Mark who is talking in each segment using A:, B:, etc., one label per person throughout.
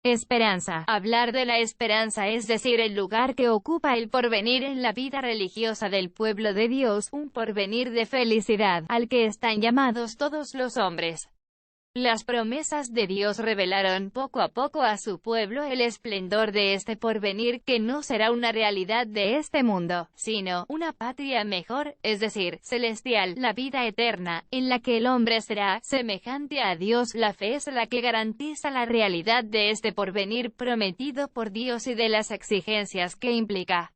A: Esperanza. Hablar de la esperanza es decir el lugar que ocupa el porvenir en la vida religiosa del pueblo de Dios, un porvenir de felicidad, al que están llamados todos los hombres. Las promesas de Dios revelaron poco a poco a su pueblo el esplendor de este porvenir, que no será una realidad de este mundo, sino una patria mejor, es decir, celestial, la vida eterna, en la que el hombre será semejante a Dios. La fe es la que garantiza la realidad de este porvenir prometido por Dios y de las exigencias que implica.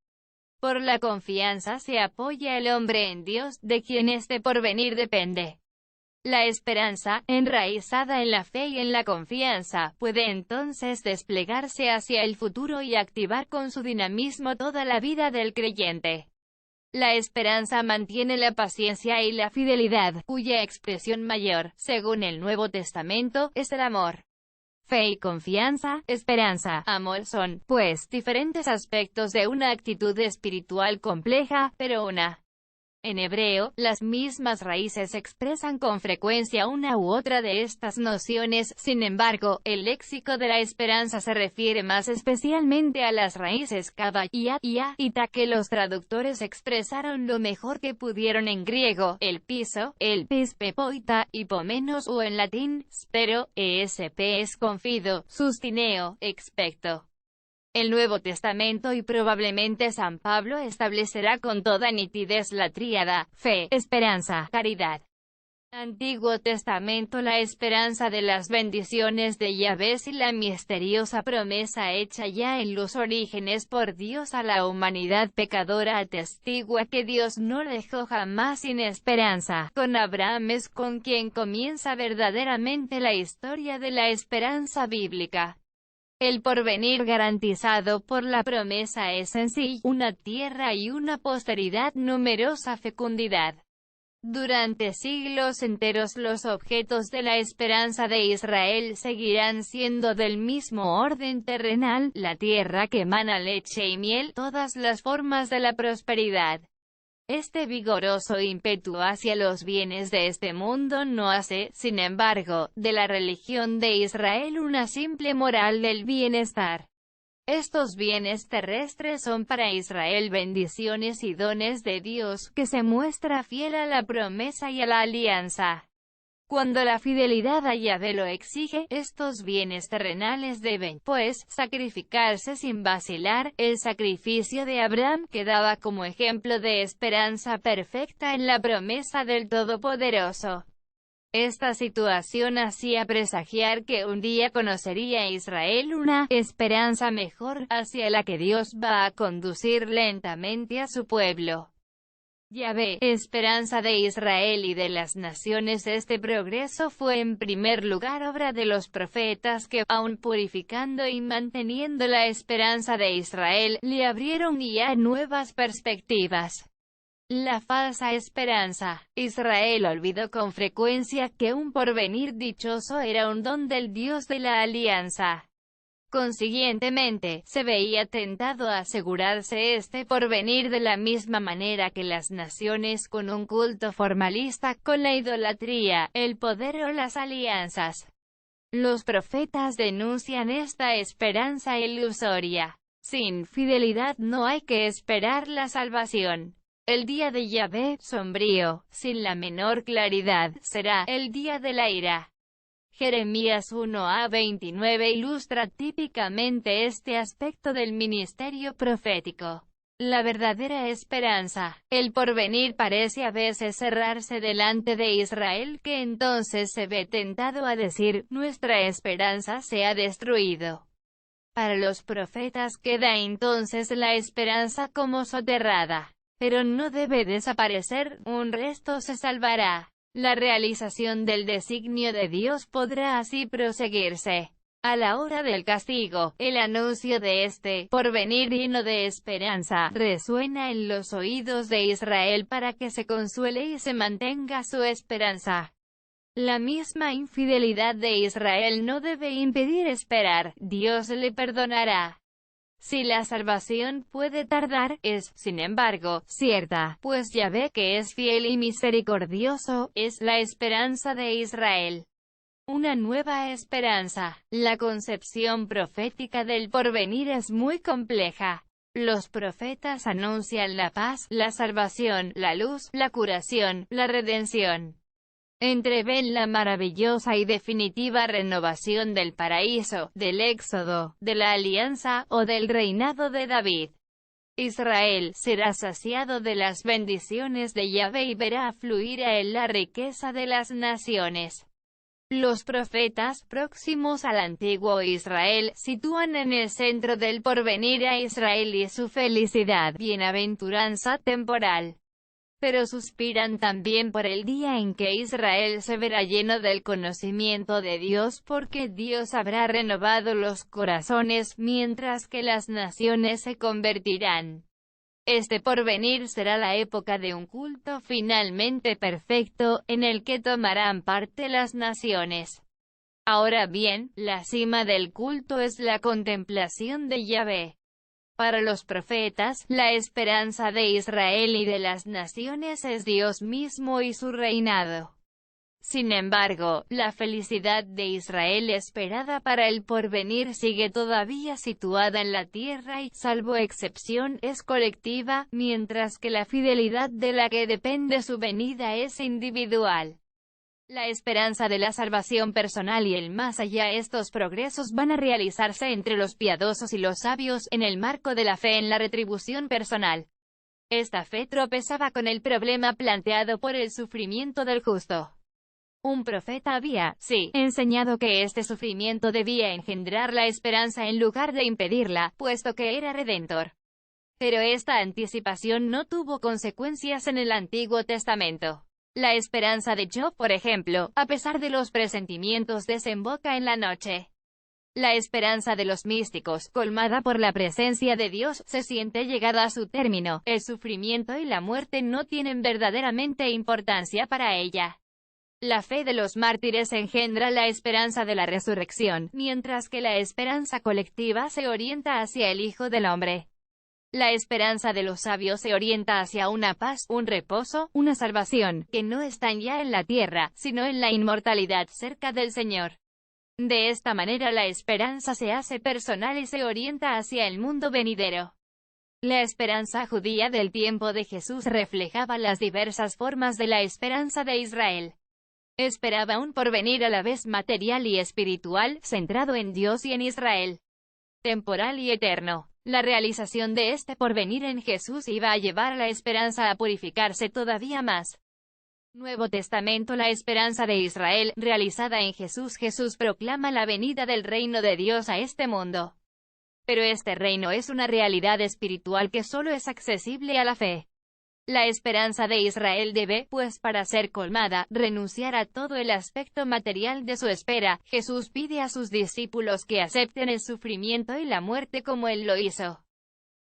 A: Por la confianza se apoya el hombre en Dios, de quien este porvenir depende. La esperanza, enraizada en la fe y en la confianza, puede entonces desplegarse hacia el futuro y activar con su dinamismo toda la vida del creyente. La esperanza mantiene la paciencia y la fidelidad, cuya expresión mayor, según el Nuevo Testamento, es el amor. Fe y confianza, esperanza, amor son, pues, diferentes aspectos de una actitud espiritual compleja, pero una. En hebreo, las mismas raíces expresan con frecuencia una u otra de estas nociones. Sin embargo, el léxico de la esperanza se refiere más especialmente a las raíces kava y ita, que los traductores expresaron lo mejor que pudieron en griego, el piso, el pispepoita, hipomenos, o en latín, spero, esp es confido, sustineo, expecto. El Nuevo Testamento y probablemente San Pablo establecerá con toda nitidez la tríada, fe, esperanza, caridad. Antiguo Testamento, la esperanza de las bendiciones de Yahvé y la misteriosa promesa hecha ya en los orígenes por Dios a la humanidad pecadora atestigua que Dios no dejó jamás sin esperanza. Con Abraham es con quien comienza verdaderamente la historia de la esperanza bíblica. El porvenir garantizado por la promesa es en sí, una tierra y una posteridad, numerosa fecundidad. Durante siglos enteros los objetos de la esperanza de Israel seguirán siendo del mismo orden terrenal, la tierra que emana leche y miel, todas las formas de la prosperidad. Este vigoroso ímpetu hacia los bienes de este mundo no hace, sin embargo, de la religión de Israel una simple moral del bienestar. Estos bienes terrestres son para Israel bendiciones y dones de Dios, que se muestra fiel a la promesa y a la alianza. Cuando la fidelidad a Yahvé lo exige, estos bienes terrenales deben, pues, sacrificarse sin vacilar. El sacrificio de Abraham quedaba como ejemplo de esperanza perfecta en la promesa del Todopoderoso. Esta situación hacía presagiar que un día conocería Israel una esperanza mejor, hacia la que Dios va a conducir lentamente a su pueblo. Yahvé, esperanza de Israel y de las naciones. Este progreso fue en primer lugar obra de los profetas que, aun purificando y manteniendo la esperanza de Israel, le abrieron ya nuevas perspectivas. La falsa esperanza. Israel olvidó con frecuencia que un porvenir dichoso era un don del Dios de la alianza. Consiguientemente, se veía tentado a asegurarse este porvenir de la misma manera que las naciones, con un culto formalista, con la idolatría, el poder o las alianzas. Los profetas denuncian esta esperanza ilusoria. Sin fidelidad no hay que esperar la salvación. El día de Yahvé, sombrío, sin la menor claridad, será el día de la ira. Jeremías 1:29 ilustra típicamente este aspecto del ministerio profético. La verdadera esperanza. El porvenir parece a veces cerrarse delante de Israel, que entonces se ve tentado a decir, nuestra esperanza se ha destruido. Para los profetas queda entonces la esperanza como soterrada. Pero no debe desaparecer, un resto se salvará. La realización del designio de Dios podrá así proseguirse. A la hora del castigo, el anuncio de este porvenir lleno de esperanza resuena en los oídos de Israel para que se consuele y se mantenga su esperanza. La misma infidelidad de Israel no debe impedir esperar, Dios le perdonará. Si la salvación puede tardar, es, sin embargo, cierta, pues Yahvé, que es fiel y misericordioso, es la esperanza de Israel. Una nueva esperanza. La concepción profética del porvenir es muy compleja. Los profetas anuncian la paz, la salvación, la luz, la curación, la redención. Entreven la maravillosa y definitiva renovación del paraíso, del éxodo, de la alianza, o del reinado de David. Israel será saciado de las bendiciones de Yahvé y verá fluir a él la riqueza de las naciones. Los profetas, próximos al antiguo Israel, sitúan en el centro del porvenir a Israel y su felicidad, bienaventuranza temporal. Pero suspiran también por el día en que Israel se verá lleno del conocimiento de Dios, porque Dios habrá renovado los corazones, mientras que las naciones se convertirán. Este porvenir será la época de un culto finalmente perfecto, en el que tomarán parte las naciones. Ahora bien, la cima del culto es la contemplación de Yahvé. Para los profetas, la esperanza de Israel y de las naciones es Dios mismo y su reinado. Sin embargo, la felicidad de Israel esperada para el porvenir sigue todavía situada en la tierra y, salvo excepción, es colectiva, mientras que la fidelidad de la que depende su venida es individual. La esperanza de la salvación personal y el más allá. Estos progresos van a realizarse entre los piadosos y los sabios, en el marco de la fe en la retribución personal. Esta fe tropezaba con el problema planteado por el sufrimiento del justo. Un profeta había, sí, enseñado que este sufrimiento debía engendrar la esperanza en lugar de impedirla, puesto que era redentor. Pero esta anticipación no tuvo consecuencias en el Antiguo Testamento. La esperanza de Job, por ejemplo, a pesar de los presentimientos, desemboca en la noche. La esperanza de los místicos, colmada por la presencia de Dios, se siente llegada a su término. El sufrimiento y la muerte no tienen verdaderamente importancia para ella. La fe de los mártires engendra la esperanza de la resurrección, mientras que la esperanza colectiva se orienta hacia el Hijo del Hombre. La esperanza de los sabios se orienta hacia una paz, un reposo, una salvación, que no están ya en la tierra, sino en la inmortalidad cerca del Señor. De esta manera la esperanza se hace personal y se orienta hacia el mundo venidero. La esperanza judía del tiempo de Jesús reflejaba las diversas formas de la esperanza de Israel. Esperaba un porvenir a la vez material y espiritual, centrado en Dios y en Israel. Temporal y eterno. La realización de este porvenir en Jesús iba a llevar a la esperanza a purificarse todavía más. Nuevo Testamento. La esperanza de Israel, realizada en Jesús. Jesús proclama la venida del reino de Dios a este mundo. Pero este reino es una realidad espiritual que solo es accesible a la fe. La esperanza de Israel debe, pues, para ser colmada, renunciar a todo el aspecto material de su espera. Jesús pide a sus discípulos que acepten el sufrimiento y la muerte como Él lo hizo.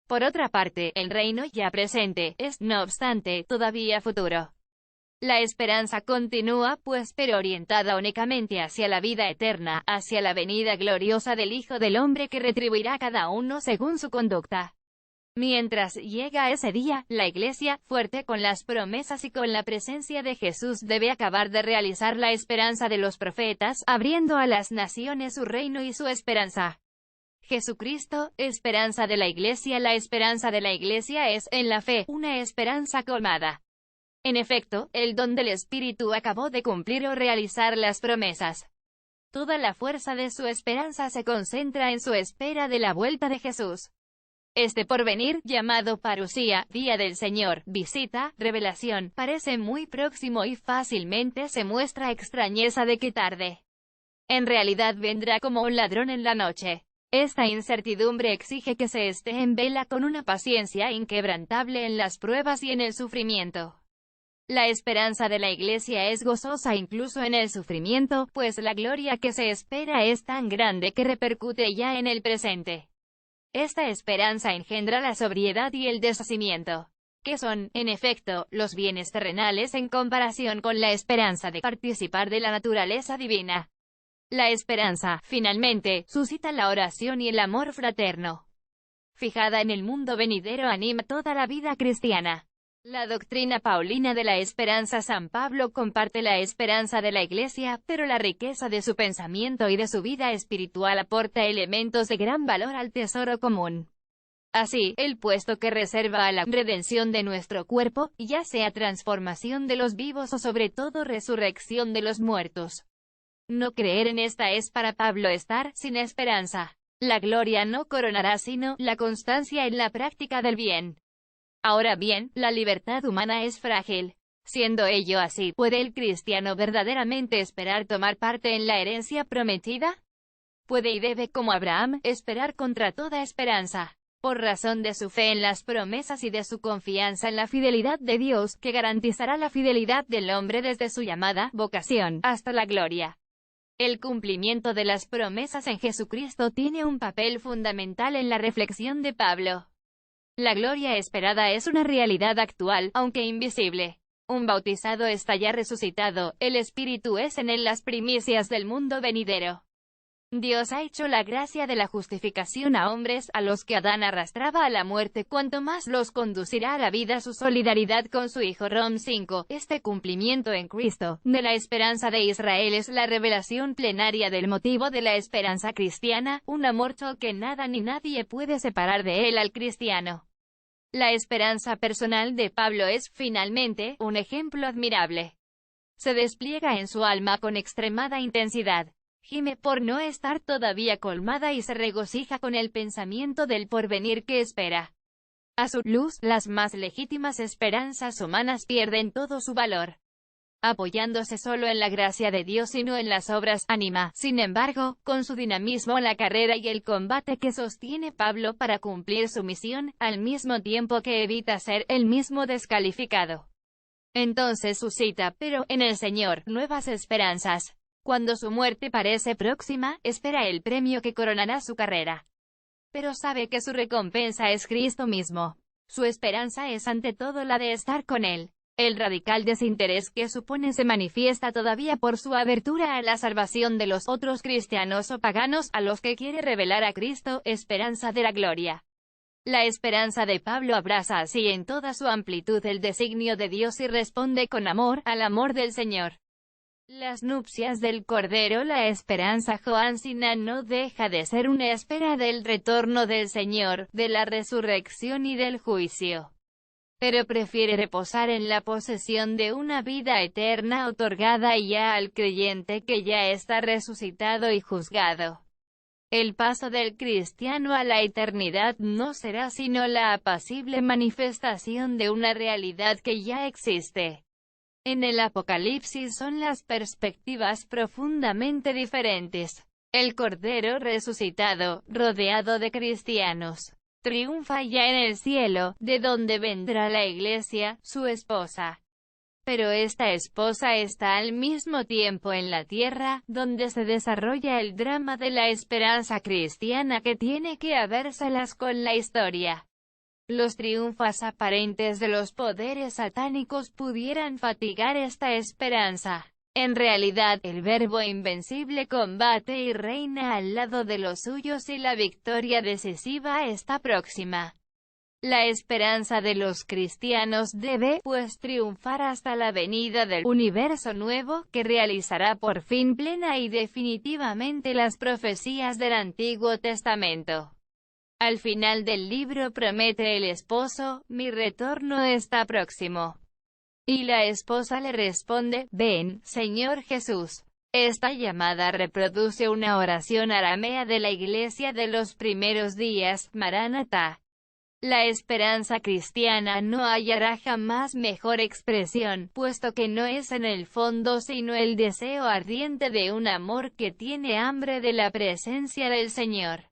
A: Por otra parte, el reino ya presente es, no obstante, todavía futuro. La esperanza continúa, pues, pero orientada únicamente hacia la vida eterna, hacia la venida gloriosa del Hijo del Hombre que retribuirá a cada uno según su conducta. Mientras llega ese día, la Iglesia, fuerte con las promesas y con la presencia de Jesús, debe acabar de realizar la esperanza de los profetas, abriendo a las naciones su reino y su esperanza. Jesucristo, esperanza de la Iglesia. La esperanza de la Iglesia es, en la fe, una esperanza colmada. En efecto, el don del Espíritu acabó de cumplir o realizar las promesas. Toda la fuerza de su esperanza se concentra en su espera de la vuelta de Jesús. Este porvenir, llamado parusía, día del Señor, visita, revelación, parece muy próximo y fácilmente se muestra extrañeza de que tarde. En realidad vendrá como un ladrón en la noche. Esta incertidumbre exige que se esté en vela con una paciencia inquebrantable en las pruebas y en el sufrimiento. La esperanza de la Iglesia es gozosa incluso en el sufrimiento, pues la gloria que se espera es tan grande que repercute ya en el presente. Esta esperanza engendra la sobriedad y el deshacimiento, que son, en efecto, los bienes terrenales en comparación con la esperanza de participar de la naturaleza divina. La esperanza, finalmente, suscita la oración y el amor fraterno. Fijada en el mundo venidero, anima toda la vida cristiana. La doctrina paulina de la esperanza. San Pablo comparte la esperanza de la Iglesia, pero la riqueza de su pensamiento y de su vida espiritual aporta elementos de gran valor al tesoro común. Así, el puesto que reserva a la redención de nuestro cuerpo, ya sea transformación de los vivos o sobre todo resurrección de los muertos. No creer en esta es para Pablo estar sin esperanza. La gloria no coronará sino la constancia en la práctica del bien. Ahora bien, la libertad humana es frágil. Siendo ello así, ¿puede el cristiano verdaderamente esperar tomar parte en la herencia prometida? Puede y debe, como Abraham, esperar contra toda esperanza, por razón de su fe en las promesas y de su confianza en la fidelidad de Dios, que garantizará la fidelidad del hombre desde su llamada, vocación, hasta la gloria. El cumplimiento de las promesas en Jesucristo tiene un papel fundamental en la reflexión de Pablo. La gloria esperada es una realidad actual, aunque invisible. Un bautizado está ya resucitado, el Espíritu es en él las primicias del mundo venidero. Dios ha hecho la gracia de la justificación a hombres a los que Adán arrastraba a la muerte, cuanto más los conducirá a la vida su solidaridad con su Hijo. Rom 5. Este cumplimiento en Cristo, de la esperanza de Israel es la revelación plenaria del motivo de la esperanza cristiana, un amor que nada ni nadie puede separar de él al cristiano. La esperanza personal de Pablo es, finalmente, un ejemplo admirable. Se despliega en su alma con extremada intensidad. Gime por no estar todavía colmada y se regocija con el pensamiento del porvenir que espera. A su luz, las más legítimas esperanzas humanas pierden todo su valor. Apoyándose solo en la gracia de Dios y no en las obras, anima, sin embargo, con su dinamismo la carrera y el combate que sostiene Pablo para cumplir su misión, al mismo tiempo que evita ser él mismo descalificado. Entonces suscita, pero, en el Señor, nuevas esperanzas. Cuando su muerte parece próxima, espera el premio que coronará su carrera. Pero sabe que su recompensa es Cristo mismo. Su esperanza es ante todo la de estar con Él. El radical desinterés que supone se manifiesta todavía por su abertura a la salvación de los otros cristianos o paganos, a los que quiere revelar a Cristo, esperanza de la gloria. La esperanza de Pablo abraza así en toda su amplitud el designio de Dios y responde con amor al amor del Señor. Las nupcias del Cordero. La esperanza joansina no deja de ser una espera del retorno del Señor, de la resurrección y del juicio. Pero prefiere reposar en la posesión de una vida eterna otorgada ya al creyente que ya está resucitado y juzgado. El paso del cristiano a la eternidad no será sino la apacible manifestación de una realidad que ya existe. En el Apocalipsis son las perspectivas profundamente diferentes. El Cordero resucitado, rodeado de cristianos, triunfa ya en el cielo, de donde vendrá la Iglesia, su esposa. Pero esta esposa está al mismo tiempo en la tierra, donde se desarrolla el drama de la esperanza cristiana que tiene que habérselas con la historia. Los triunfos aparentes de los poderes satánicos pudieran fatigar esta esperanza. En realidad, el Verbo invencible combate y reina al lado de los suyos y la victoria decisiva está próxima. La esperanza de los cristianos debe, pues, triunfar hasta la venida del universo nuevo, que realizará por fin plena y definitivamente las profecías del Antiguo Testamento. Al final del libro promete el esposo, mi retorno está próximo. Y la esposa le responde, ven, Señor Jesús. Esta llamada reproduce una oración aramea de la Iglesia de los primeros días, Maranatá. La esperanza cristiana no hallará jamás mejor expresión, puesto que no es en el fondo sino el deseo ardiente de un amor que tiene hambre de la presencia del Señor.